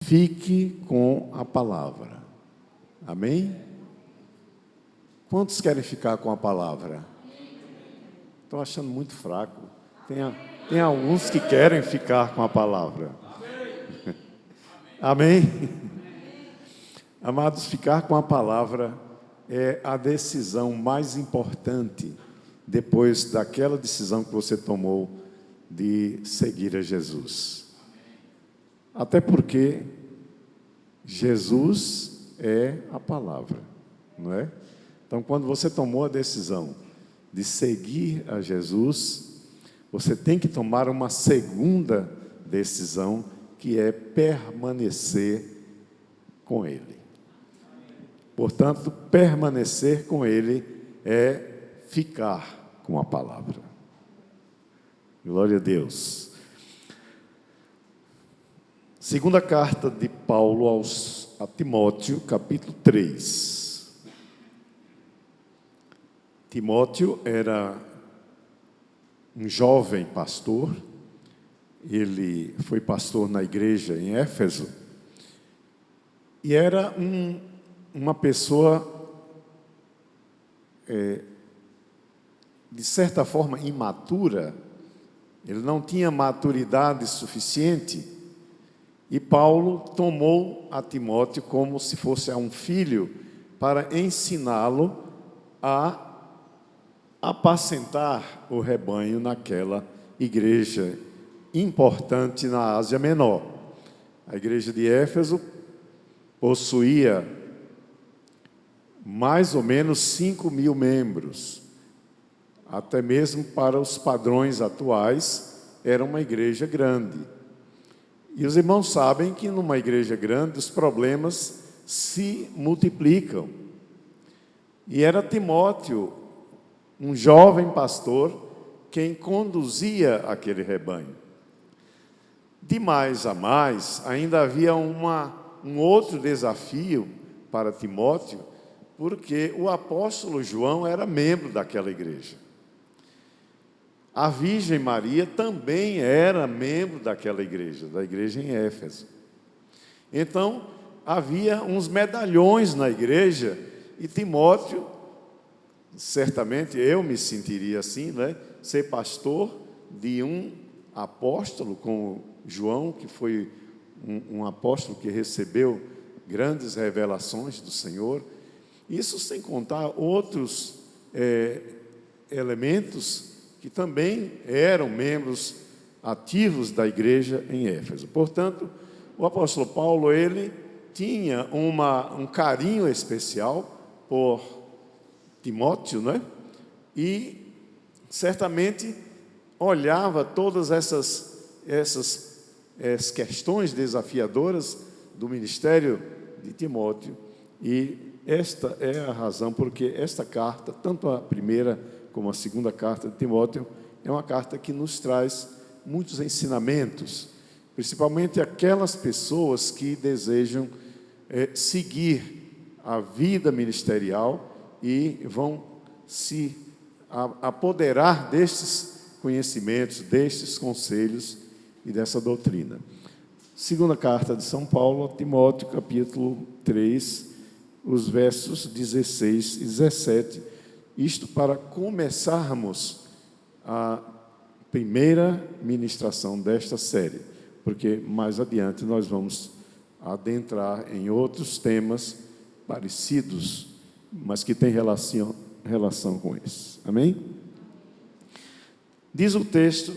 Fique com a palavra. Amém? Quantos querem ficar com a palavra? Estou achando muito fraco. Tem alguns que querem ficar com a palavra. Amém? Amados, ficar com a palavra é a decisão mais importante depois daquela decisão que você tomou de seguir a Jesus. Até porque Jesus é a palavra, não é? Então, quando você tomou a decisão de seguir a Jesus, você tem que tomar uma segunda decisão, que é permanecer com Ele. Portanto, permanecer com Ele é ficar com a palavra. Glória a Deus. Segunda carta de Paulo a Timóteo, capítulo 3. Timóteo era um jovem pastor. Ele foi pastor na igreja em Éfeso. E era uma pessoa, de certa forma, imatura. Ele não tinha maturidade suficiente. E Paulo tomou a Timóteo como se fosse um filho, para ensiná-lo a apacentar o rebanho naquela igreja importante na Ásia Menor. A igreja de Éfeso possuía mais ou menos 5.000 membros. Até mesmo para os padrões atuais, era uma igreja grande. E os irmãos sabem que numa igreja grande os problemas se multiplicam. E era Timóteo, um jovem pastor, quem conduzia aquele rebanho. De mais a mais, ainda havia um outro desafio para Timóteo, porque o apóstolo João era membro daquela igreja. A Virgem Maria também era membro daquela igreja, da igreja em Éfeso. Então, havia uns medalhões na igreja, e Timóteo, certamente eu me sentiria assim, né? Ser pastor de um apóstolo como João, que foi um apóstolo que recebeu grandes revelações do Senhor. Isso sem contar outros elementos que também eram membros ativos da igreja em Éfeso. Portanto, o apóstolo Paulo, ele tinha um carinho especial por Timóteo, né? E certamente olhava todas essas questões desafiadoras do ministério de Timóteo, e esta é a razão porque esta carta, tanto a primeira como a segunda carta de Timóteo, é uma carta que nos traz muitos ensinamentos, principalmente aquelas pessoas que desejam seguir a vida ministerial e vão se apoderar destes conhecimentos, destes conselhos e dessa doutrina. Segunda carta de São Paulo a Timóteo, capítulo 3, os versos 16 e 17, isto para começarmos a primeira ministração desta série, porque mais adiante nós vamos adentrar em outros temas parecidos, mas que têm relação com esse. Amém? Diz o texto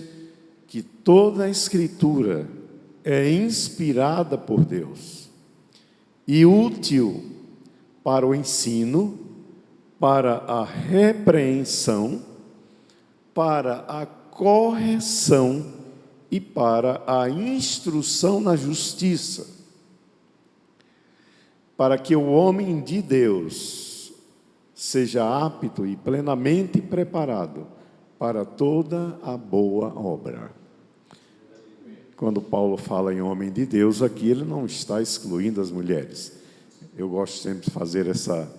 que toda a Escritura é inspirada por Deus e útil para o ensino, para a repreensão, para a correção e para a instrução na justiça, para que o homem de Deus seja apto e plenamente preparado para toda a boa obra. Quando Paulo fala em homem de Deus, aqui ele não está excluindo as mulheres. Eu gosto sempre de fazer essa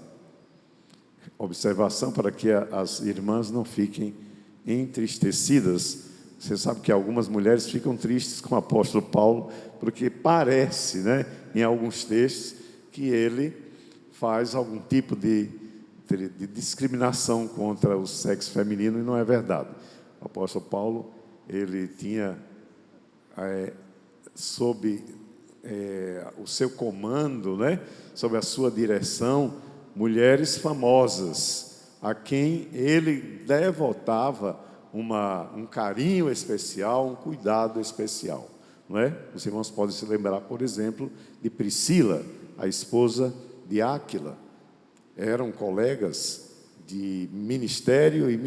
observação para que as irmãs não fiquem entristecidas Você sabe que algumas mulheres ficam tristes com o apóstolo Paulo, porque parece, né, em alguns textos, que ele faz algum tipo de discriminação contra o sexo feminino, e não é verdade. O apóstolo Paulo, ele tinha sob o seu comando, né, sob a sua direção, mulheres famosas, a quem ele devotava um carinho especial, um cuidado especial, não é? Os irmãos podem se lembrar, por exemplo, de Priscila, a esposa de Áquila. Eram colegas de ministério e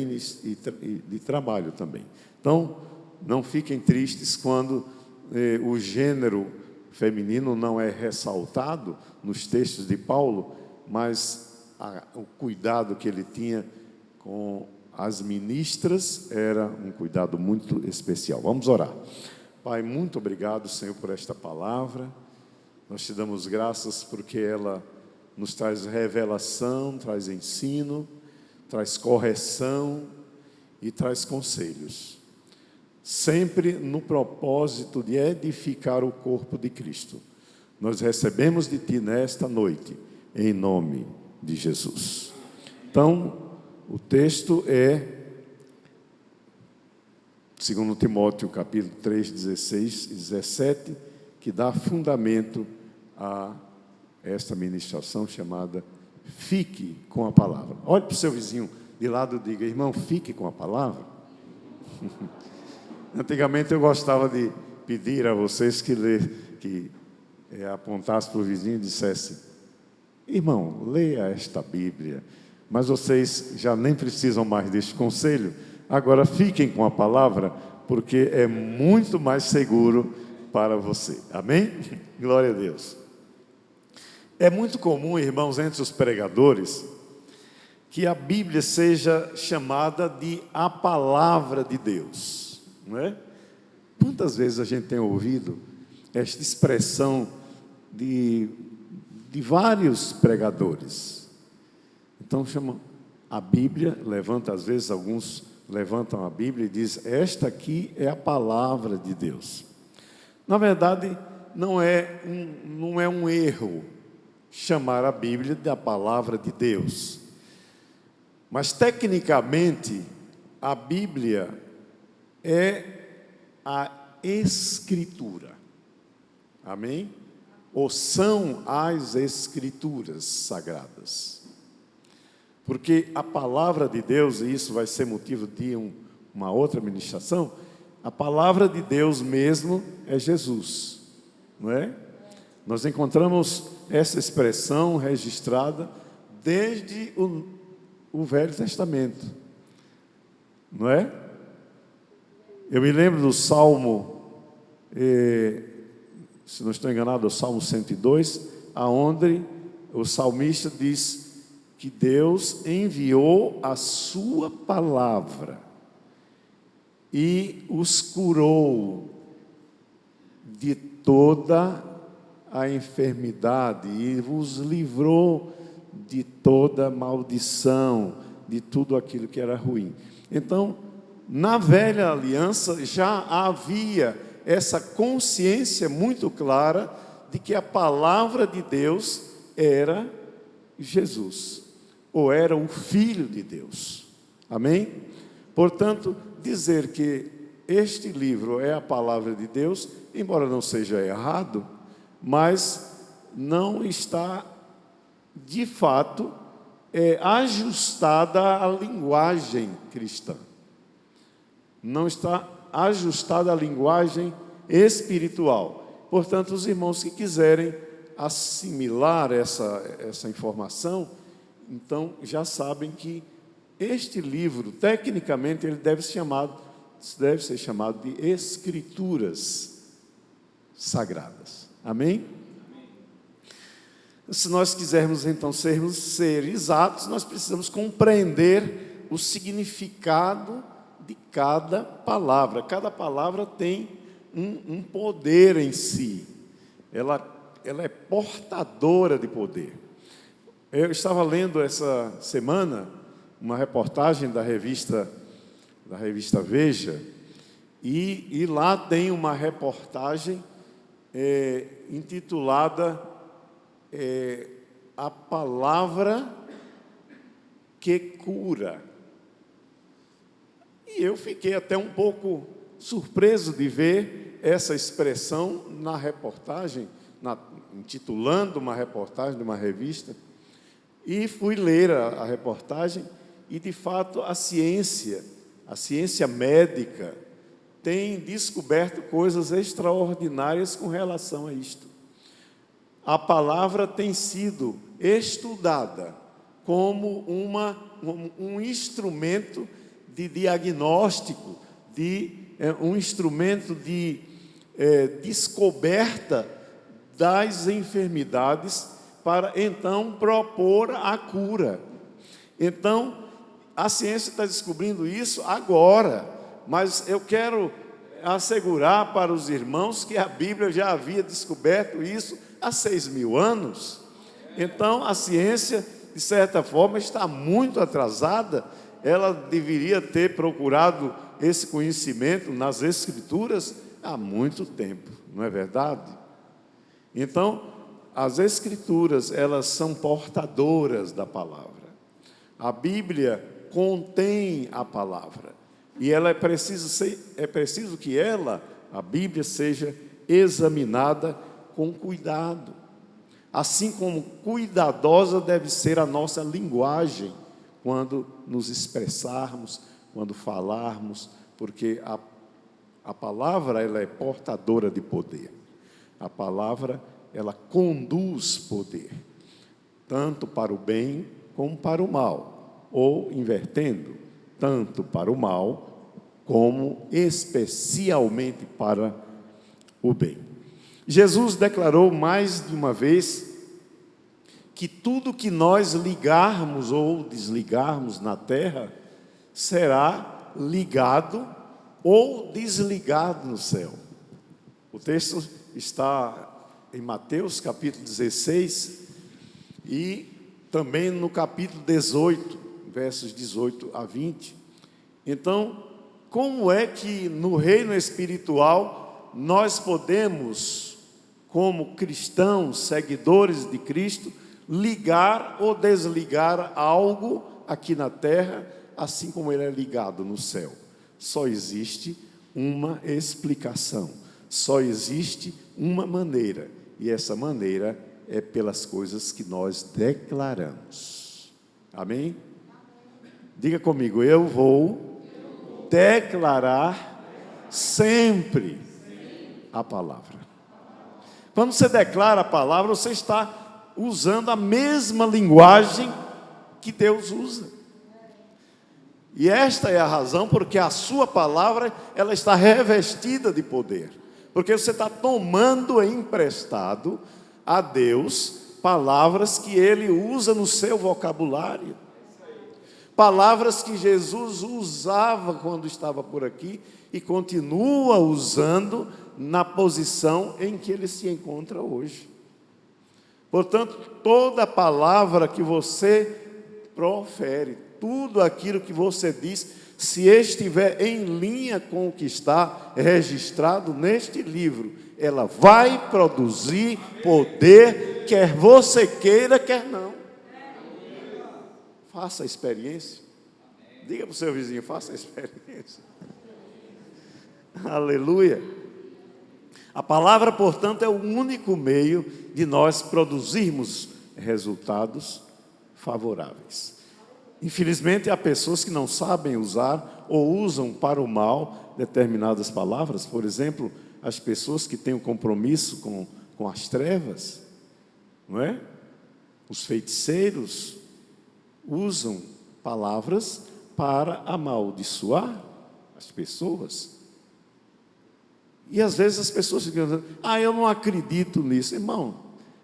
de trabalho também. Então, não fiquem tristes quando o gênero feminino não é ressaltado nos textos de Paulo, mas o cuidado que ele tinha com as ministras era um cuidado muito especial. Vamos orar. Pai, muito obrigado, Senhor, por esta palavra. Nós te damos graças porque ela nos traz revelação, traz ensino, traz correção e traz conselhos. Sempre no propósito de edificar o corpo de Cristo. Nós recebemos de Ti nesta noite, em nome de Jesus. Então, o texto é 2 Timóteo, capítulo 3, 16 e 17, que dá fundamento a esta ministração chamada Fique com a Palavra. Olhe para o seu vizinho de lado e diga: irmão, fique com a palavra. Antigamente eu gostava de pedir a vocês que apontassem para o vizinho e dissessem: irmão, leia esta Bíblia. Mas vocês já nem precisam mais deste conselho. Agora fiquem com a palavra, porque é muito mais seguro para você. Amém? Glória a Deus. É muito comum, irmãos, entre os pregadores, que a Bíblia seja chamada de a palavra de Deus, não é? Quantas vezes a gente tem ouvido esta expressão de vários pregadores? Então chamam a Bíblia, às vezes alguns levantam a Bíblia e dizem: esta aqui é a palavra de Deus. Na verdade, não é um erro chamar a Bíblia da palavra de Deus. Mas, tecnicamente, a Bíblia é a Escritura. Amém? Ou são as Escrituras sagradas. Porque a palavra de Deus, e isso vai ser motivo de uma outra ministração, a palavra de Deus mesmo é Jesus, não é? Nós encontramos essa expressão registrada desde o Velho Testamento, não é? Eu me lembro do Salmo, se não estou enganado, o Salmo 102, aonde o salmista diz que Deus enviou a sua palavra e os curou de toda a enfermidade e os livrou de toda maldição, de tudo aquilo que era ruim. Então, na velha aliança já havia essa consciência muito clara de que a palavra de Deus era Jesus, ou era o Filho de Deus. Amém? Portanto, dizer que este livro é a palavra de Deus, embora não seja errado, mas não está, de fato, ajustada à linguagem cristã. Não está ajustada à linguagem espiritual. Portanto, os irmãos que quiserem assimilar essa informação, então já sabem que este livro, tecnicamente, ele deve ser chamado de Escrituras Sagradas. Amém? Se nós quisermos então ser exatos, nós precisamos compreender o significado de cada palavra. Cada palavra tem um poder em si. Ela é portadora de poder. Eu estava lendo essa semana uma reportagem da revista Veja, E lá tem uma reportagem intitulada A Palavra que Cura. E eu fiquei até um pouco surpreso de ver essa expressão na reportagem, intitulando uma reportagem de uma revista, e fui ler a reportagem, e de fato a ciência médica tem descoberto coisas extraordinárias com relação a isto. A palavra tem sido estudada como um instrumento de diagnóstico, um instrumento de descoberta das enfermidades, para então propor a cura. Então, a ciência está descobrindo isso agora, mas eu quero assegurar para os irmãos que a Bíblia já havia descoberto isso há 6.000 anos. Então, a ciência, de certa forma, está muito atrasada. Ela deveria ter procurado esse conhecimento nas Escrituras há muito tempo, não é verdade? Então, as Escrituras, elas são portadoras da palavra. A Bíblia contém a palavra. E ela é preciso que a Bíblia, seja examinada com cuidado. Assim como cuidadosa deve ser a nossa linguagem, quando nos expressarmos, quando falarmos, porque a palavra, ela é portadora de poder. A palavra, ela conduz poder, tanto para o bem como para o mal, ou invertendo, tanto para o mal como especialmente para o bem. Jesus declarou mais de uma vez que tudo que nós ligarmos ou desligarmos na terra será ligado ou desligado no céu. O texto está em Mateus capítulo 16 e também no capítulo 18, versos 18 a 20. Então, como é que no reino espiritual nós podemos, como cristãos, seguidores de Cristo, ligar ou desligar algo aqui na terra, assim como ele é ligado no céu? Só existe uma explicação, só existe uma maneira, e essa maneira é pelas coisas que nós declaramos. Amém? Diga comigo: eu vou declarar sempre a palavra. Quando você declara a palavra, você está usando a mesma linguagem que Deus usa. E esta é a razão porque a sua palavra, ela está revestida de poder. Porque você está tomando emprestado a Deus palavras que Ele usa no seu vocabulário. Palavras que Jesus usava quando estava por aqui e continua usando na posição em que Ele se encontra hoje. Portanto, toda palavra que você profere, tudo aquilo que você diz, se estiver em linha com o que está registrado neste livro, ela vai produzir poder, quer você queira, quer não. Faça a experiência. Diga para o seu vizinho: faça a experiência. Aleluia. A palavra, portanto, é o único meio de nós produzirmos resultados favoráveis. Infelizmente, há pessoas que não sabem usar ou usam para o mal determinadas palavras. Por exemplo, as pessoas que têm um compromisso com as trevas, não é? Os feiticeiros usam palavras para amaldiçoar as pessoas. E às vezes as pessoas ficam dizendo: eu não acredito nisso. Irmão,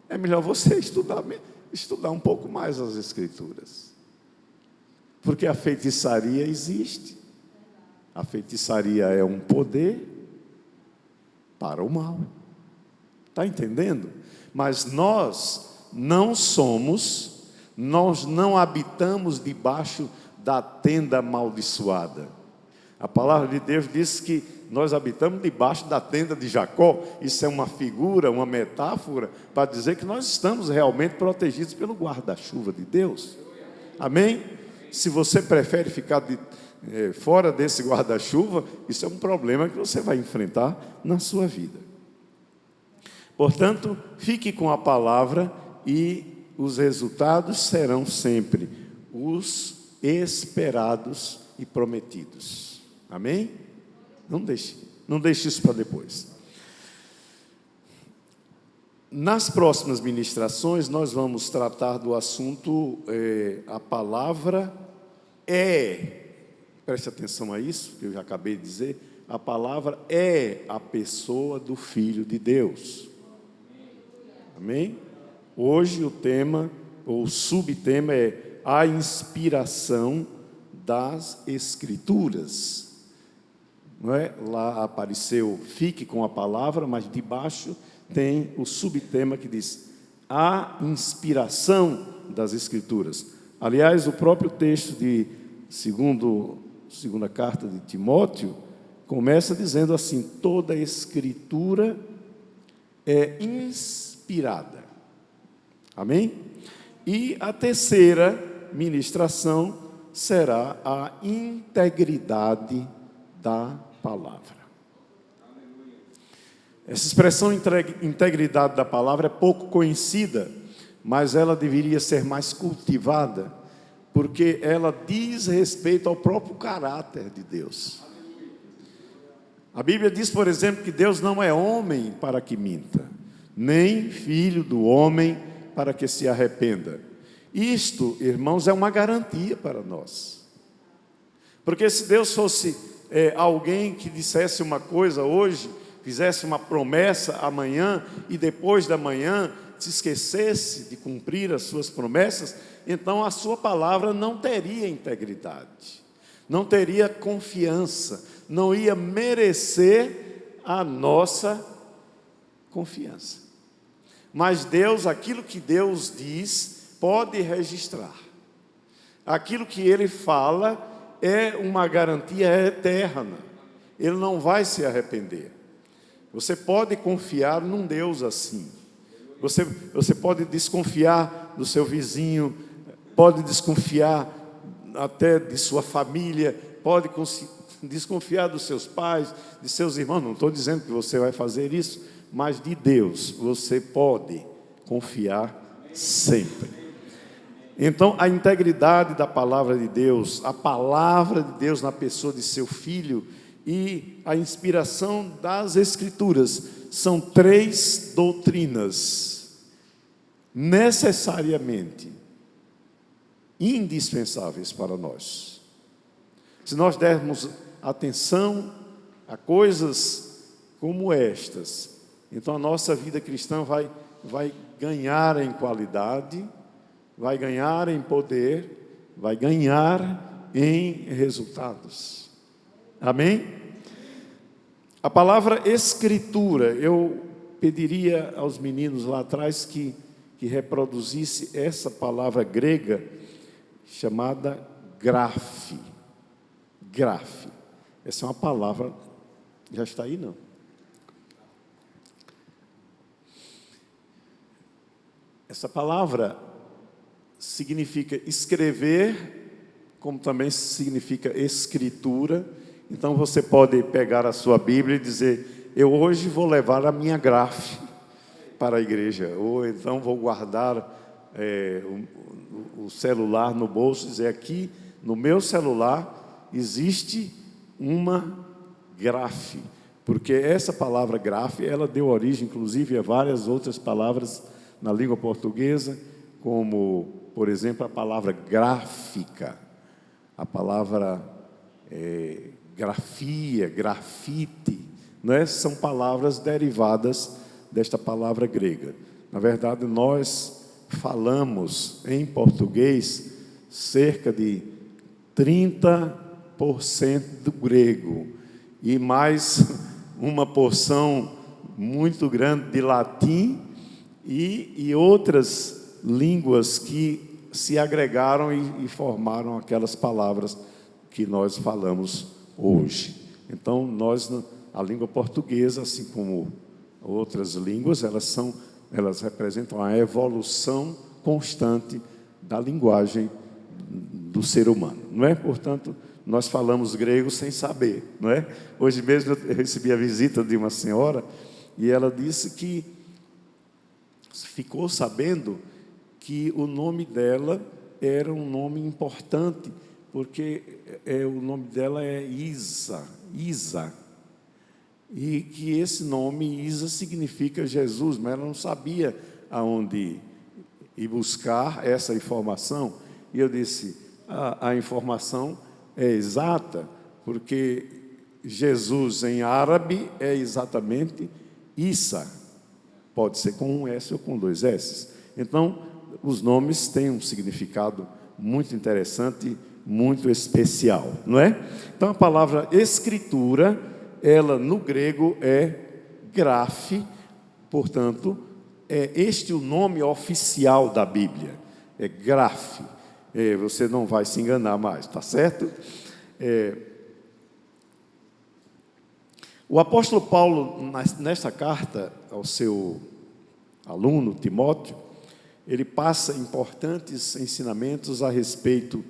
é melhor você estudar um pouco mais as Escrituras. Porque a feitiçaria existe. A feitiçaria é um poder para o mal. Está entendendo? Mas nós não habitamos debaixo da tenda amaldiçoada. A palavra de Deus diz que nós habitamos debaixo da tenda de Jacó. Isso é uma figura, uma metáfora para dizer que nós estamos realmente protegidos pelo guarda-chuva de Deus. Amém? Se você prefere ficar fora desse guarda-chuva, isso é um problema que você vai enfrentar na sua vida. Portanto, fique com a palavra e os resultados serão sempre os esperados e prometidos. Amém? Não deixe isso para depois. Nas próximas ministrações, nós vamos tratar do assunto, a palavra preste atenção a isso, que eu já acabei de dizer, a palavra é a pessoa do Filho de Deus. Amém? Hoje o tema, ou o subtema é a inspiração das Escrituras. Não é? Lá apareceu, fique com a palavra, mas debaixo tem o subtema que diz a inspiração das Escrituras. Aliás, o próprio texto de segunda carta de Timóteo começa dizendo assim: toda Escritura é inspirada. Amém? E a terceira ministração será a integridade da palavra. Essa expressão integridade da palavra é pouco conhecida, mas ela deveria ser mais cultivada, porque ela diz respeito ao próprio caráter de Deus. A Bíblia diz, por exemplo, que Deus não é homem para que minta, nem filho do homem para que se arrependa. Isto, irmãos, é uma garantia para nós. Porque se Deus fosse alguém que dissesse uma coisa hoje, fizesse uma promessa amanhã e depois da manhã se esquecesse de cumprir as suas promessas, então a sua palavra não teria integridade, não teria confiança, não ia merecer a nossa confiança. Mas Deus, aquilo que Deus diz, pode registrar. Aquilo que Ele fala é uma garantia eterna. Ele não vai se arrepender. Você pode confiar num Deus assim. Você pode desconfiar do seu vizinho, pode desconfiar até de sua família, pode desconfiar dos seus pais, de seus irmãos. Não estou dizendo que você vai fazer isso, mas de Deus você pode confiar sempre. Então, a integridade da palavra de Deus, a palavra de Deus na pessoa de seu Filho e a inspiração das Escrituras são três doutrinas necessariamente indispensáveis para nós. Se nós dermos atenção a coisas como estas, então a nossa vida cristã vai ganhar em qualidade, vai ganhar em poder, vai ganhar em resultados. Amém? A palavra Escritura, eu pediria aos meninos lá atrás que reproduzisse essa palavra grega chamada graphe. Graphe. Essa é uma palavra, já está aí não? Essa palavra significa escrever, como também significa escritura. Então você pode pegar a sua Bíblia e dizer: eu hoje vou levar a minha graphe para a igreja, ou então vou guardar o celular no bolso e dizer: aqui no meu celular existe uma graphe, porque essa palavra graphe, ela deu origem inclusive a várias outras palavras na língua portuguesa, como, por exemplo, a palavra gráfica, a palavra grafia, grafite, né? São palavras derivadas desta palavra grega. Na verdade, nós falamos em português cerca de 30% do grego e mais uma porção muito grande de latim e outras línguas que se agregaram e formaram aquelas palavras que nós falamos hoje. Então, nós a língua portuguesa, assim como outras línguas, elas representam a evolução constante da linguagem do ser humano, não é? Portanto, nós falamos grego sem saber, não é? Hoje mesmo eu recebi a visita de uma senhora e ela disse que ficou sabendo que o nome dela era um nome importante, porque o nome dela é Isa, e que esse nome Isa significa Jesus, mas ela não sabia aonde ir buscar essa informação. E eu disse, a informação é exata, porque Jesus em árabe é exatamente Isa, pode ser com um S ou com dois S. Então, os nomes têm um significado muito interessante, muito especial, não é? Então, a palavra escritura, ela no grego é graphe, portanto, é este o nome oficial da Bíblia, é graphe. Você não vai se enganar mais, tá certo? O apóstolo Paulo, nesta carta ao seu aluno Timóteo, ele passa importantes ensinamentos a respeito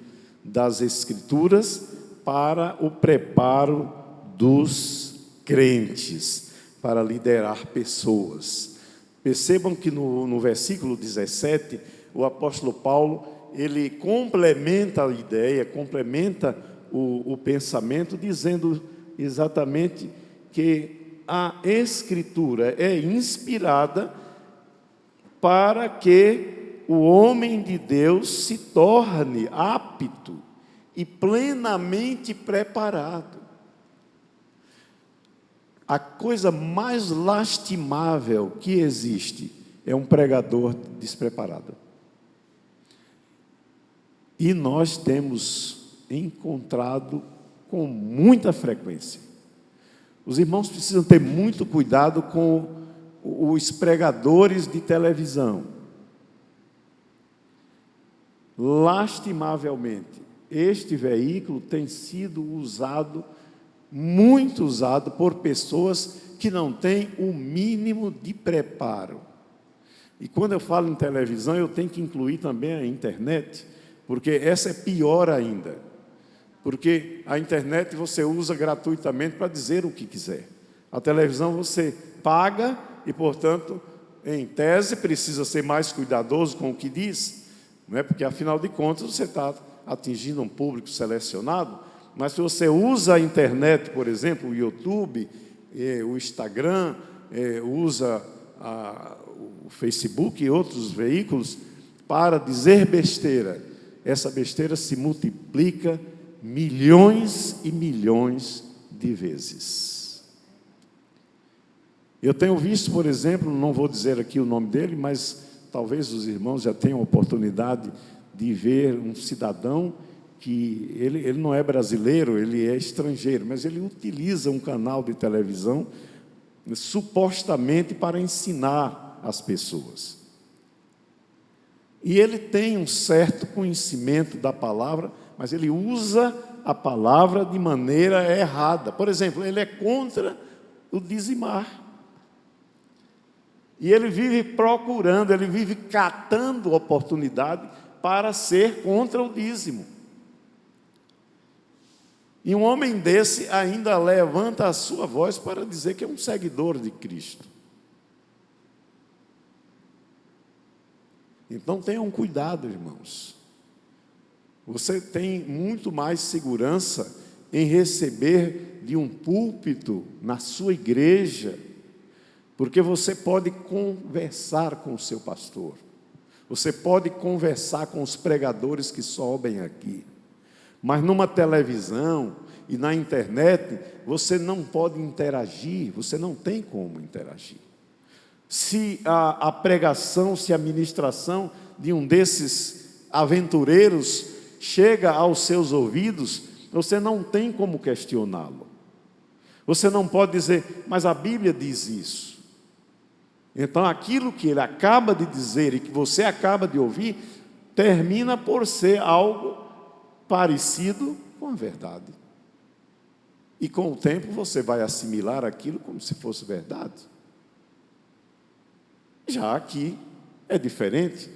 das Escrituras para o preparo dos crentes, para liderar pessoas. Percebam que no versículo 17, o apóstolo Paulo, ele complementa a ideia, complementa o pensamento, dizendo exatamente que a Escritura é inspirada para que o homem de Deus se torne apto e plenamente preparado. A coisa mais lastimável que existe é um pregador despreparado. E nós temos encontrado com muita frequência. Os irmãos precisam ter muito cuidado com os pregadores de televisão. Lastimavelmente, este veículo tem sido usado, muito usado por pessoas que não têm o mínimo de preparo. E quando eu falo em televisão, eu tenho que incluir também a internet, porque essa é pior ainda. Porque a internet você usa gratuitamente para dizer o que quiser. A televisão você paga e, portanto, em tese, precisa ser mais cuidadoso com o que diz, não é? Porque, afinal de contas, você está atingindo um público selecionado, mas se você usa a internet, por exemplo, o YouTube, o Instagram, usa o Facebook e outros veículos para dizer besteira, essa besteira se multiplica milhões e milhões de vezes. Eu tenho visto, por exemplo, não vou dizer aqui o nome dele, mas talvez os irmãos já tenham a oportunidade de ver um cidadão que ele não é brasileiro, ele é estrangeiro, mas ele utiliza um canal de televisão supostamente para ensinar as pessoas. E ele tem um certo conhecimento da palavra, mas ele usa a palavra de maneira errada. Por exemplo, ele é contra o dizimar. E ele vive procurando, ele vive catando oportunidade para ser contra o dízimo. E um homem desse ainda levanta a sua voz para dizer que é um seguidor de Cristo. Então tenham cuidado, irmãos. Você tem muito mais segurança em receber de um púlpito na sua igreja, porque você pode conversar com o seu pastor, você pode conversar com os pregadores que sobem aqui, mas numa televisão e na internet, você não pode interagir, você não tem como interagir. Se a pregação, se a ministração de um desses aventureiros chega aos seus ouvidos, você não tem como questioná-lo. Você não pode dizer, mas a Bíblia diz isso. Então, aquilo que ele acaba de dizer e que você acaba de ouvir, termina por ser algo parecido com a verdade. E com o tempo você vai assimilar aquilo como se fosse verdade. Já aqui é diferente.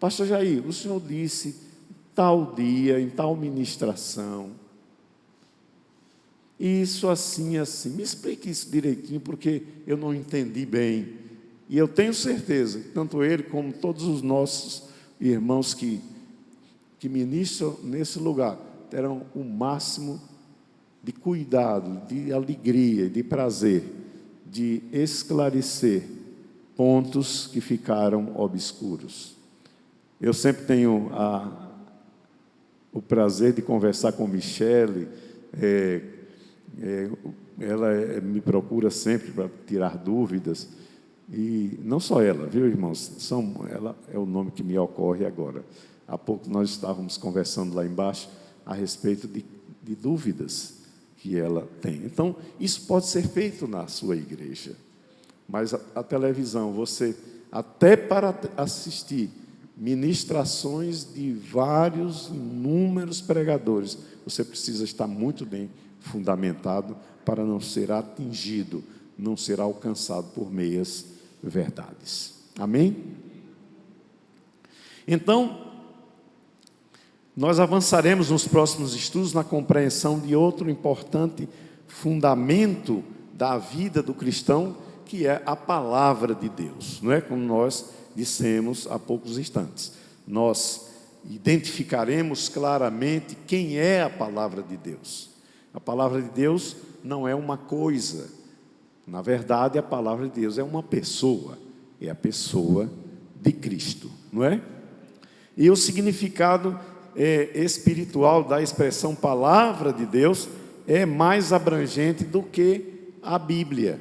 Pastor Jair, o senhor disse tal dia, em tal ministração, isso assim, assim. Me explique isso direitinho, porque eu não entendi bem. E eu tenho certeza, tanto ele como todos os nossos irmãos que ministram nesse lugar, terão o máximo de cuidado, de alegria, de prazer, de esclarecer pontos que ficaram obscuros. Eu sempre tenho o prazer de conversar com Michele. Ela me procura sempre para tirar dúvidas, e não só ela, viu, irmãos? Ela é o nome que me ocorre agora. Há pouco nós estávamos conversando lá embaixo a respeito de dúvidas que ela tem. Então, isso pode ser feito na sua igreja, mas a televisão, você, até para assistir ministrações de vários, inúmeros pregadores, você precisa estar muito bem fundamentado para não ser atingido, não ser alcançado por meias verdades. Amém? Então, nós avançaremos nos próximos estudos na compreensão de outro importante fundamento da vida do cristão, que é a palavra de Deus, não é? Como nós dissemos há poucos instantes. Nós identificaremos claramente quem é a palavra de Deus. A palavra de Deus não é uma coisa. Na verdade, a palavra de Deus é uma pessoa. É a pessoa de Cristo, não é? E o significado espiritual da expressão palavra de Deus é mais abrangente do que a Bíblia.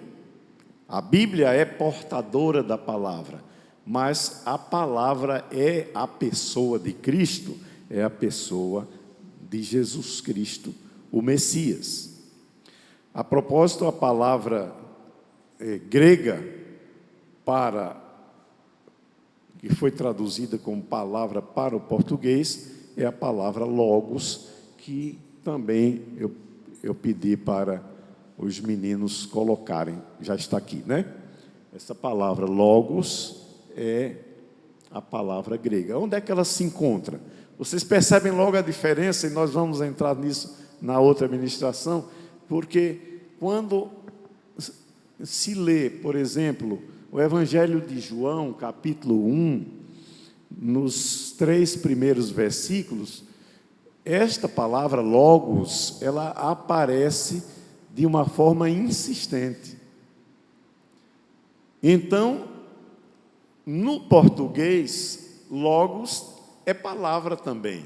A Bíblia é portadora da palavra, mas a palavra é a pessoa de Cristo, é a pessoa de Jesus Cristo, o Messias. A propósito, a palavra grega que foi traduzida como palavra para o português, é a palavra logos, que também eu pedi para os meninos colocarem, já está aqui, né? Essa palavra logos é a palavra grega. Onde é que ela se encontra? Vocês percebem logo a diferença, e nós vamos entrar nisso na outra ministração, porque quando se lê, por exemplo, o Evangelho de João, capítulo 1, nos 3 primeiros versículos, esta palavra logos, ela aparece de uma forma insistente. Então, no português, logos é palavra também.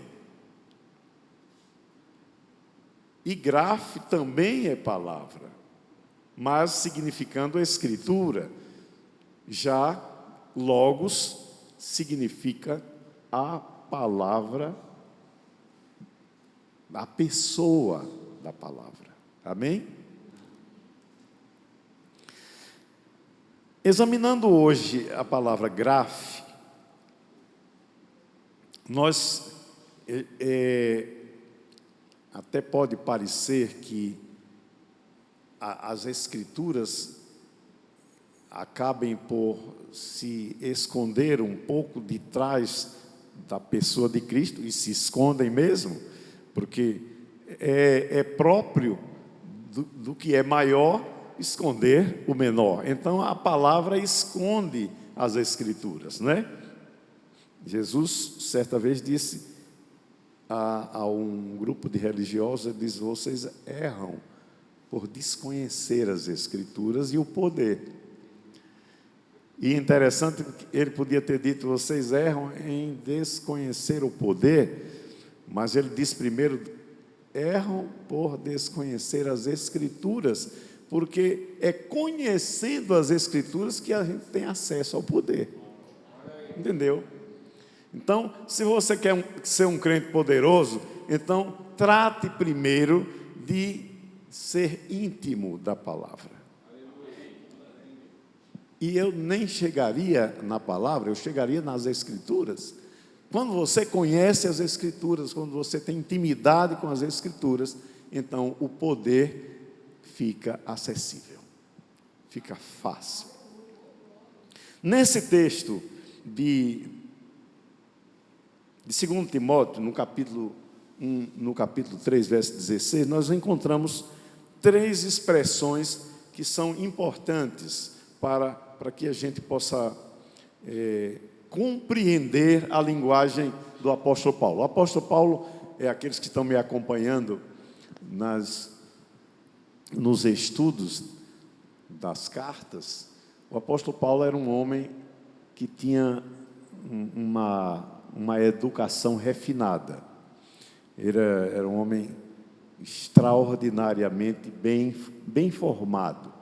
E grafo também é palavra, mas significando escritura. Já logos significa a palavra, a pessoa da palavra. Amém? Examinando hoje a palavra grafo, nós até pode parecer que as Escrituras acabem por se esconder um pouco de trás da pessoa de Cristo, e se escondem mesmo, porque é próprio do que é maior esconder o menor. Então a palavra esconde as Escrituras, né? Jesus certa vez disse a um grupo de religiosos, ele diz: vocês erram por desconhecer as Escrituras e o poder. E interessante, ele podia ter dito: vocês erram em desconhecer o poder, mas ele diz primeiro: erram por desconhecer as Escrituras, porque é conhecendo as Escrituras que a gente tem acesso ao poder. Entendeu? Então, se você quer ser um crente poderoso, então trate primeiro de ser íntimo da palavra. E eu nem chegaria na palavra, eu chegaria nas Escrituras. Quando você conhece as Escrituras, quando você tem intimidade com as Escrituras, então o poder fica acessível, fica fácil. Nesse texto de 2 Timóteo, no capítulo 3, verso 16, nós encontramos 3 expressões que são importantes para que a gente possa compreender a linguagem do apóstolo Paulo. O apóstolo Paulo, aqueles que estão me acompanhando nos estudos das cartas, o apóstolo Paulo era um homem que tinha uma educação refinada. Era um homem extraordinariamente bem formado.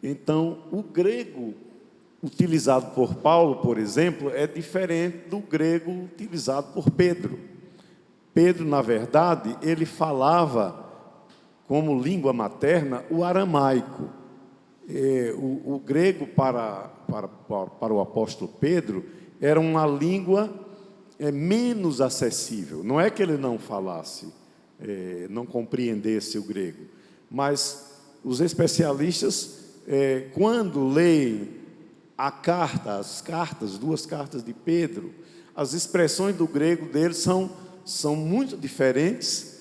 Então, o grego utilizado por Paulo, por exemplo, é diferente do grego utilizado por Pedro. Pedro, na verdade, ele falava como língua materna o aramaico. O grego para o apóstolo Pedro era uma língua menos acessível. Não é que ele não falasse, não compreendesse o grego, mas os especialistas, quando leem as 2 cartas de Pedro, as expressões do grego dele são muito diferentes,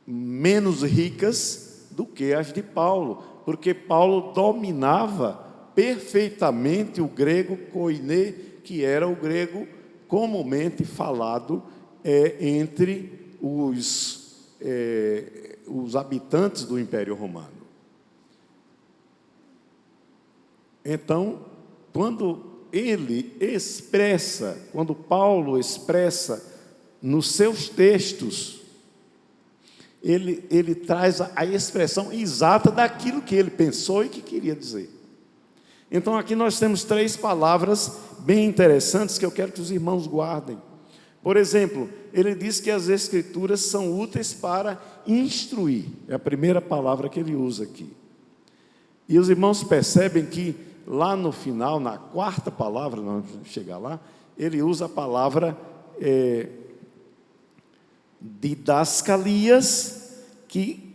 menos ricas do que as de Paulo, porque Paulo dominava perfeitamente o grego koiné, que era o grego comumente falado entre os habitantes do Império Romano. Então, quando Paulo expressa nos seus textos, ele traz a expressão exata daquilo que ele pensou e que queria dizer. Então, aqui nós temos 3 palavras bem interessantes que eu quero que os irmãos guardem. Por exemplo, ele diz que as Escrituras são úteis para instruir. É a primeira palavra que ele usa aqui. E os irmãos percebem que lá no final, na 4ª palavra, nós vamos chegar lá, ele usa a palavra didascalias, que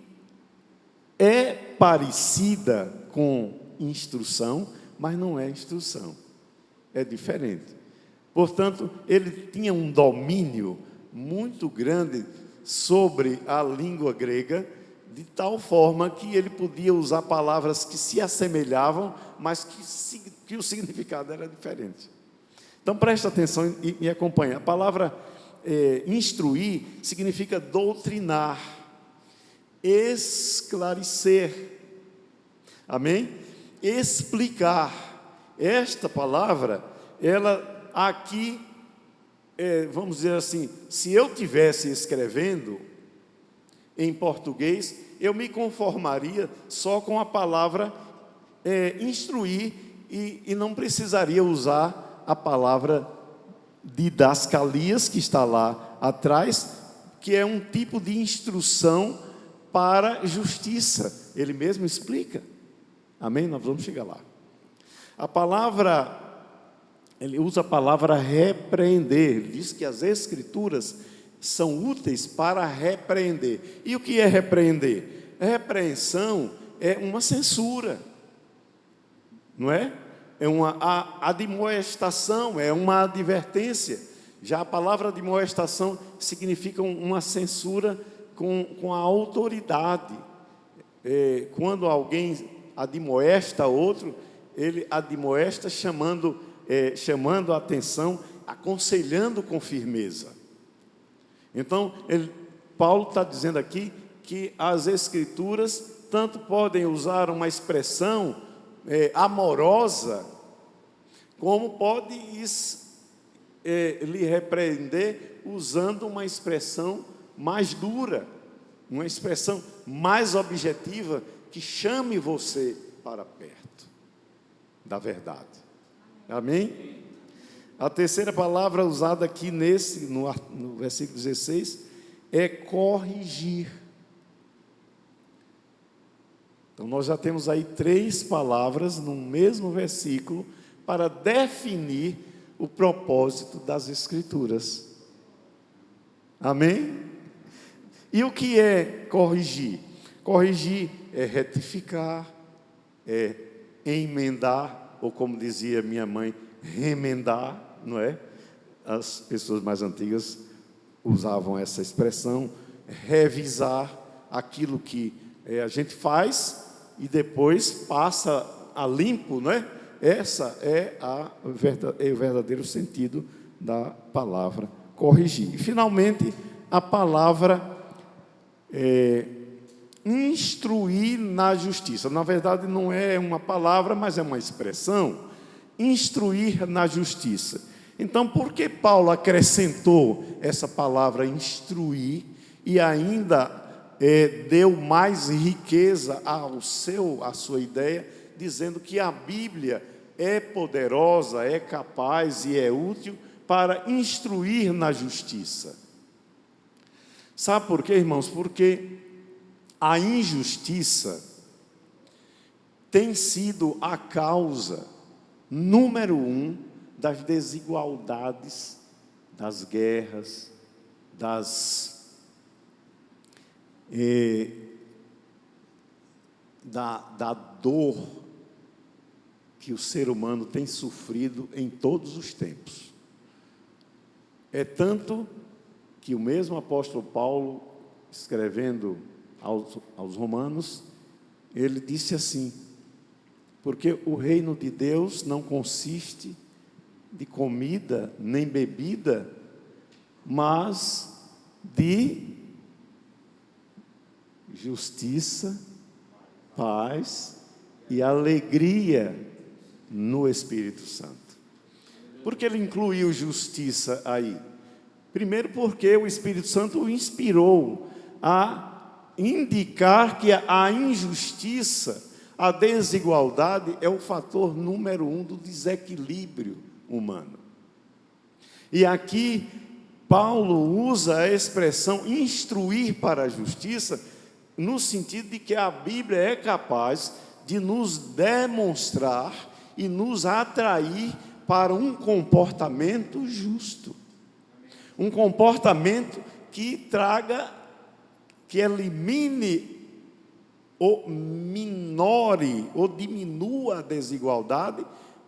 é parecida com instrução, mas não é instrução, é diferente. Portanto, ele tinha um domínio muito grande sobre a língua grega, de tal forma que ele podia usar palavras que se assemelhavam, mas que o significado era diferente. Então, presta atenção e acompanha. A palavra instruir significa doutrinar, esclarecer, amém? Explicar. Esta palavra, ela aqui, vamos dizer assim, se eu tivesse escrevendo em português, eu me conformaria só com a palavra instruir e não precisaria usar a palavra didascalias, que está lá atrás, que é um tipo de instrução para justiça. Ele mesmo explica. Amém? Nós vamos chegar lá. Ele usa a palavra repreender. Ele diz que as Escrituras são úteis para repreender. E o que é repreender? Repreensão é uma censura, não é? É uma admoestação, é uma advertência. Já a palavra admoestação significa uma censura com a autoridade. Quando alguém admoesta outro, ele admoesta chamando a atenção, aconselhando com firmeza. Então, Paulo está dizendo aqui que as Escrituras tanto podem usar uma expressão amorosa, como pode lhe repreender usando uma expressão mais dura, uma expressão mais objetiva, que chame você para perto da verdade. Amém? A terceira palavra usada aqui no versículo 16 é corrigir. Então nós já temos aí 3 palavras no mesmo versículo para definir o propósito das Escrituras. Amém? E o que é corrigir? Corrigir é retificar, é emendar, ou como dizia minha mãe, remendar, não é? As pessoas mais antigas usavam essa expressão, revisar aquilo que a gente faz e depois passa a limpo, não é? Essa é o verdadeiro sentido da palavra corrigir. E, finalmente, a palavra instruir na justiça. Na verdade, não é uma palavra, mas é uma expressão. Instruir na justiça. Então, por que Paulo acrescentou essa palavra instruir e ainda deu mais riqueza à sua ideia, dizendo que a Bíblia é poderosa, é capaz e é útil para instruir na justiça? Sabe por quê, irmãos? Porque a injustiça tem sido a causa número 1 das desigualdades, das guerras, da dor que o ser humano tem sofrido em todos os tempos. É tanto que o mesmo apóstolo Paulo, escrevendo aos Romanos, ele disse assim: porque o reino de Deus não consiste de comida nem bebida, mas de justiça, paz e alegria no Espírito Santo. Por que ele incluiu justiça aí? Primeiro, porque o Espírito Santo o inspirou a indicar que a injustiça, a desigualdade é o fator número 1 do desequilíbrio humano. E aqui Paulo usa a expressão instruir para a justiça, no sentido de que a Bíblia é capaz de nos demonstrar e nos atrair para um comportamento justo. Um comportamento que traga, que elimine ou minore ou diminua a desigualdade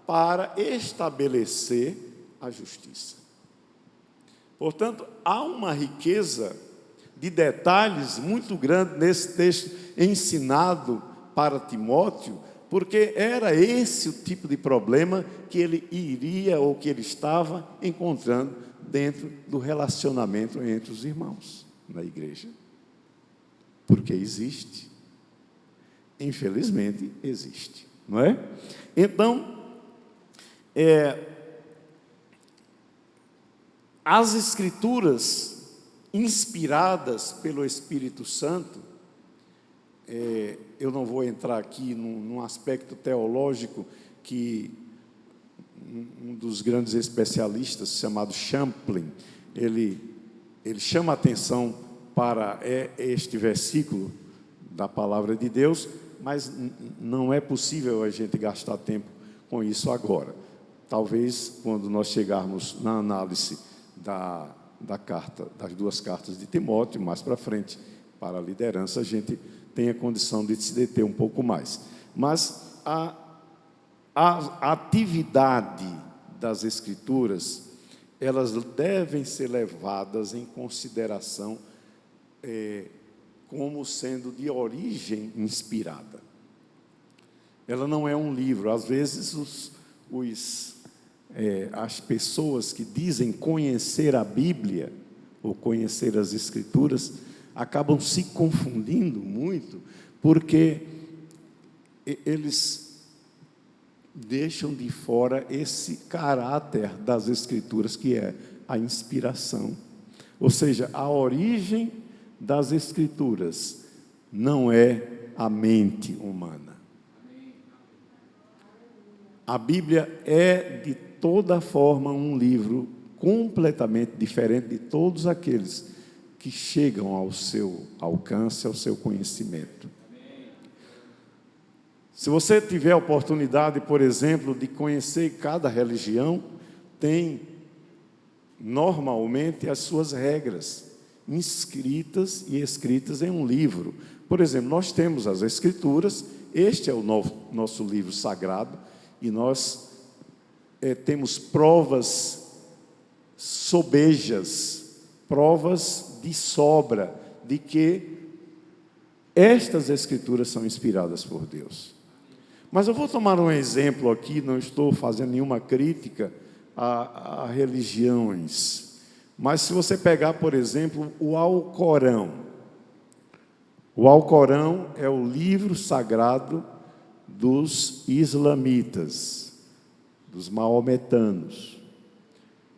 para estabelecer a justiça. Portanto, há uma riqueza de detalhes muito grande nesse texto ensinado para Timóteo, porque era esse o tipo de problema que ele iria ou que ele estava encontrando dentro do relacionamento entre os irmãos na igreja. Porque existe. Infelizmente, existe, não é? Então, as Escrituras inspiradas pelo Espírito Santo, eu não vou entrar aqui num aspecto teológico que um dos grandes especialistas, chamado Champlin, ele chama a atenção para este versículo da palavra de Deus, mas não é possível a gente gastar tempo com isso agora. Talvez, quando nós chegarmos na análise das 2 cartas de Timóteo, mais para frente, para a liderança, a gente tenha condição de se deter um pouco mais. Mas a atividade das Escrituras, elas devem ser levadas em consideração como sendo de origem inspirada. Ela não é um livro. Às vezes as pessoas que dizem conhecer a Bíblia ou conhecer as Escrituras acabam se confundindo muito, porque eles deixam de fora esse caráter das Escrituras, que é a inspiração. Ou seja, a origem das Escrituras não é a mente humana. A Bíblia é, de toda forma, um livro completamente diferente de todos aqueles que chegam ao seu alcance, ao seu conhecimento. Se você tiver a oportunidade, por exemplo, de conhecer cada religião, tem normalmente as suas regras. inscritas e escritas em um livro. Por exemplo, nós temos as Escrituras, este é o nosso livro sagrado, e nós temos provas sobejas, provas de sobra, de que estas Escrituras são inspiradas por Deus. Mas eu vou tomar um exemplo aqui, não estou fazendo nenhuma crítica a religiões, mas se você pegar, por exemplo, o Alcorão. O Alcorão é o livro sagrado dos islamitas, dos maometanos.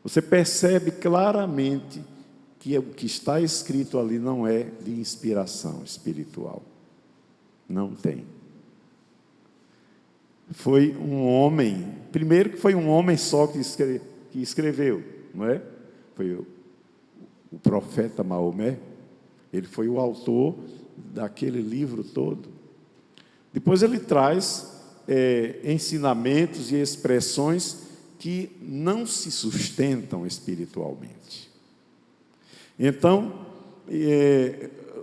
Você percebe claramente que o que está escrito ali não é de inspiração espiritual. Não tem. Foi um homem, primeiro que foi um homem só que escreveu, não é? Foi o profeta Maomé, ele foi o autor daquele livro todo. Depois ele traz ensinamentos e expressões que não se sustentam espiritualmente. Então,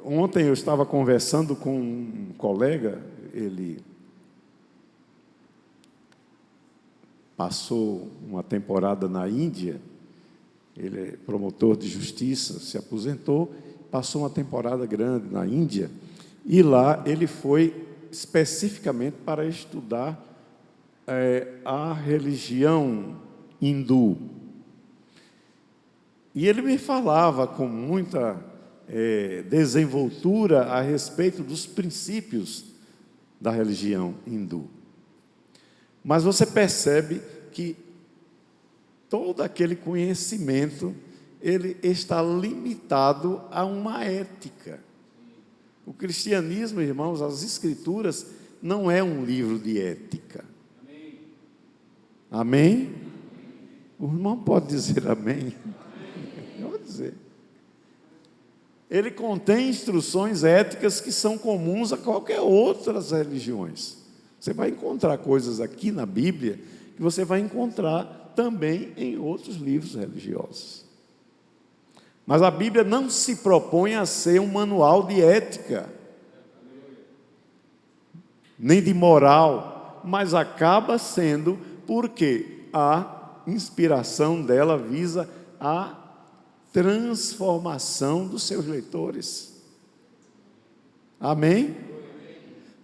ontem eu estava conversando com um colega, ele passou uma temporada na Índia, ele é promotor de justiça, se aposentou, passou uma temporada grande na Índia, e lá ele foi especificamente para estudar a religião hindu. E ele me falava com muita desenvoltura a respeito dos princípios da religião hindu. Mas você percebe que todo aquele conhecimento, ele está limitado a uma ética. O cristianismo, irmãos, as Escrituras, não é um livro de ética. Amém? O irmão pode dizer amém? Eu vou dizer. Ele contém instruções éticas que são comuns a qualquer outras religiões. Você vai encontrar coisas aqui na Bíblia que você vai encontrar também em outros livros religiosos. Mas a Bíblia não se propõe a ser um manual de ética, nem de moral, mas acaba sendo porque a inspiração dela visa a transformação dos seus leitores. Amém?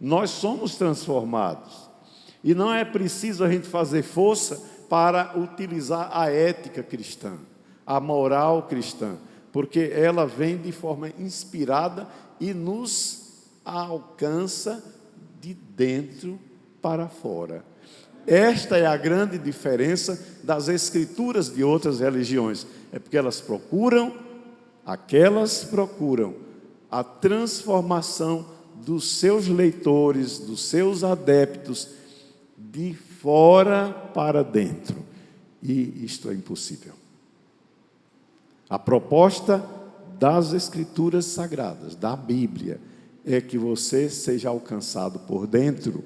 Nós somos transformados. E não é preciso a gente fazer força para utilizar a ética cristã, a moral cristã, porque ela vem de forma inspirada e nos alcança de dentro para fora. Esta é a grande diferença das Escrituras de outras religiões. É porque aquelas procuram a transformação dos seus leitores, dos seus adeptos, de fora para dentro. E isto é impossível. A proposta das Escrituras Sagradas, da Bíblia, é que você seja alcançado por dentro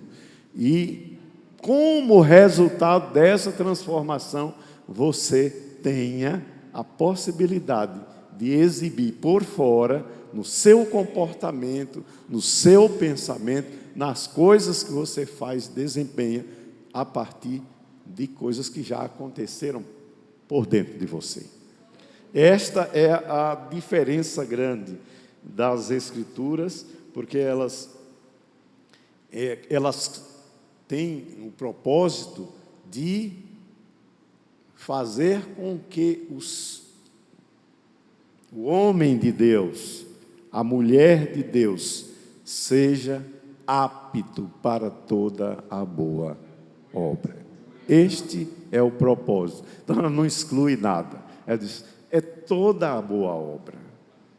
e, como resultado dessa transformação, você tenha a possibilidade de exibir por fora, no seu comportamento, no seu pensamento, nas coisas que você faz, desempenha, a partir de coisas que já aconteceram por dentro de você. Esta é a diferença grande das Escrituras, porque elas têm o propósito de fazer com que o homem de Deus, a mulher de Deus, seja apto para toda a boa obra. Este é o propósito. Então, ela não exclui nada. Ela diz, é toda a boa obra.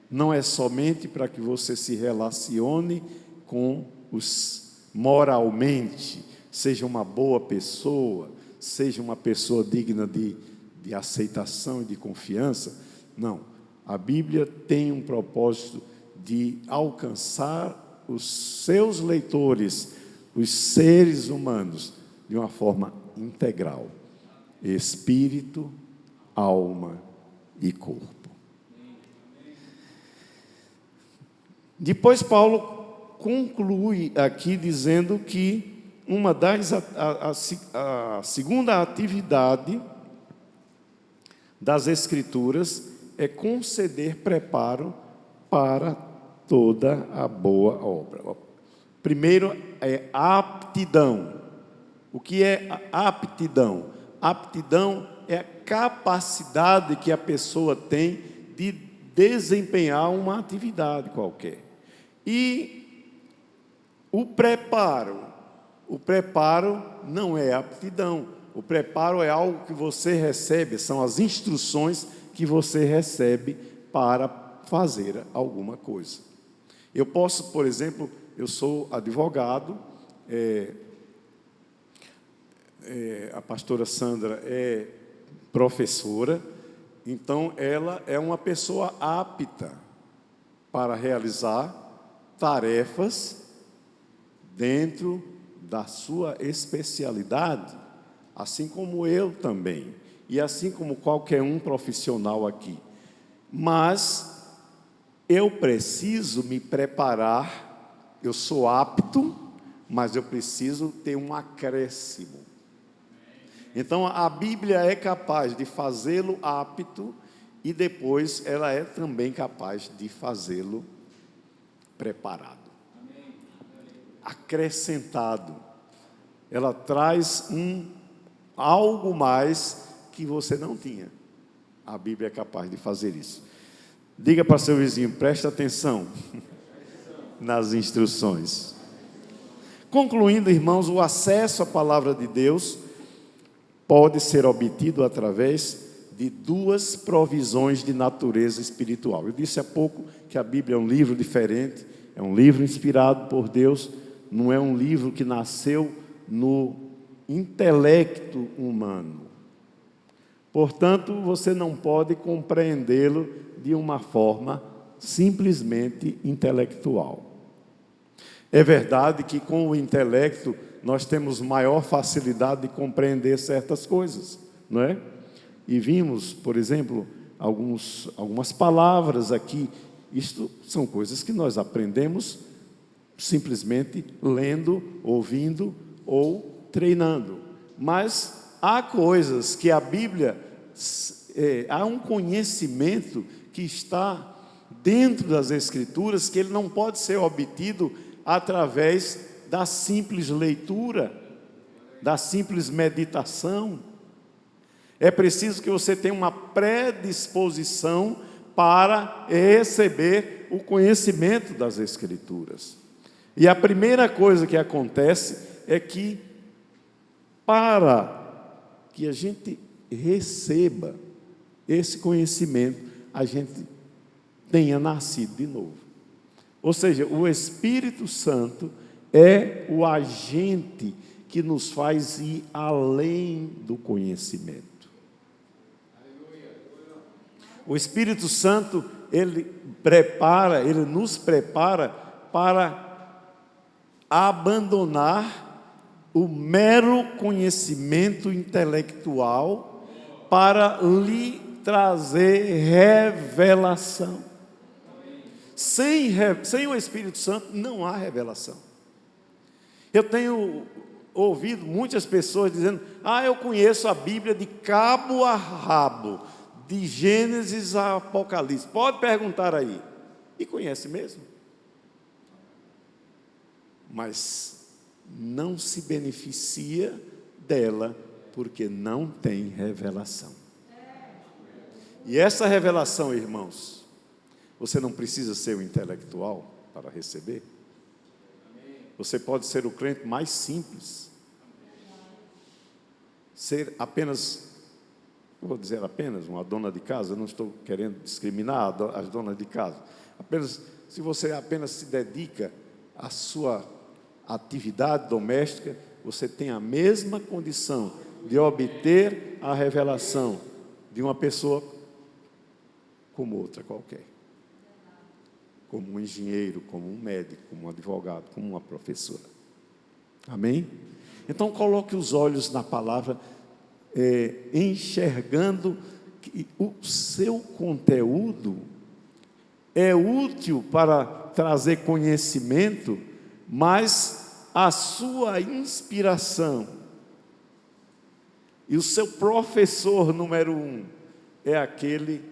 Não é somente para que você se relacione com os moralmente, seja uma boa pessoa, seja uma pessoa digna de aceitação e de confiança. Não. A Bíblia tem um propósito de alcançar os seus leitores, os seres humanos, de uma forma integral, espírito, alma e corpo. Depois Paulo conclui aqui dizendo que a segunda atividade das Escrituras é conceder preparo para toda a boa obra. Primeiro é aptidão. O que é a aptidão? Aptidão é a capacidade que a pessoa tem de desempenhar uma atividade qualquer. E o preparo não é aptidão. O preparo é algo que você recebe, são as instruções que você recebe para fazer alguma coisa. Eu posso, por exemplo, eu sou advogado, a pastora Sandra é professora, então ela é uma pessoa apta para realizar tarefas dentro da sua especialidade, assim como eu também, e assim como qualquer um profissional aqui. Mas eu preciso me preparar, eu sou apto, mas eu preciso ter um acréscimo. Então a Bíblia é capaz de fazê-lo apto e depois ela é também capaz de fazê-lo preparado, acrescentado. Ela traz algo mais que você não tinha. A Bíblia é capaz de fazer isso. Diga para seu vizinho, presta atenção nas instruções. Concluindo, irmãos, o acesso à palavra de Deus pode ser obtido através de duas provisões de natureza espiritual. Eu disse há pouco que a Bíblia é um livro diferente, é um livro inspirado por Deus, não é um livro que nasceu no intelecto humano. Portanto, você não pode compreendê-lo de uma forma simplesmente intelectual. É verdade que com o intelecto nós temos maior facilidade de compreender certas coisas, não é? E vimos, por exemplo, algumas palavras aqui. Isto são coisas que nós aprendemos simplesmente lendo, ouvindo ou treinando. Mas há coisas que a Bíblia, há um conhecimento que está dentro das Escrituras que ele não pode ser obtido através da simples leitura, da simples meditação. É preciso que você tenha uma predisposição para receber o conhecimento das Escrituras. E a primeira coisa que acontece é que, para que a gente receba esse conhecimento, a gente tenha nascido de novo. Ou seja, o Espírito Santo é o agente que nos faz ir além do conhecimento. O Espírito Santo, ele nos prepara para abandonar o mero conhecimento intelectual para lhe trazer revelação. Sem o Espírito Santo não há revelação. Eu tenho ouvido muitas pessoas dizendo: eu conheço a Bíblia de cabo a rabo, de Gênesis a Apocalipse. Pode perguntar aí. E conhece mesmo. Mas não se beneficia dela porque não tem revelação. E essa revelação, irmãos, você não precisa ser um intelectual para receber. Você pode ser o crente mais simples. Ser apenas, vou dizer apenas, uma dona de casa. Eu não estou querendo discriminar as donas de casa. Se você apenas se dedica à sua atividade doméstica, você tem a mesma condição de obter a revelação de uma pessoa como outra qualquer. Como um engenheiro, como um médico, como um advogado, como uma professora. Amém? Então coloque os olhos na palavra, enxergando que o seu conteúdo é útil para trazer conhecimento, mas a sua inspiração e o seu professor número 1 é aquele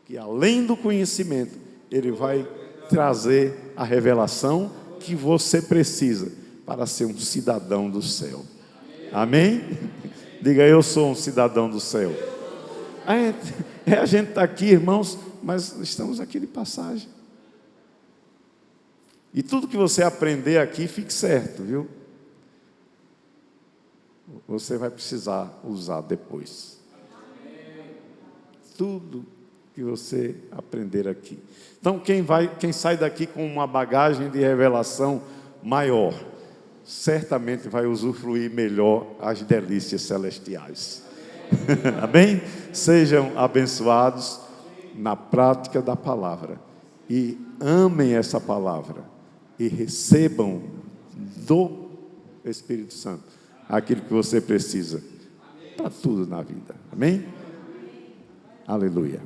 que, além do conhecimento, ele vai trazer a revelação que você precisa para ser um cidadão do céu. Amém? Diga, eu sou um cidadão do céu. A gente está aqui, irmãos, mas estamos aqui de passagem. E tudo que você aprender aqui, fique certo, viu? Você vai precisar usar depois. Tudo que você aprender aqui. Então, quem sai daqui com uma bagagem de revelação maior, certamente vai usufruir melhor as delícias celestiais. Amém? Sejam abençoados na prática da palavra e amem essa palavra e recebam do Espírito Santo aquilo que você precisa para tudo na vida. Amém? Aleluia.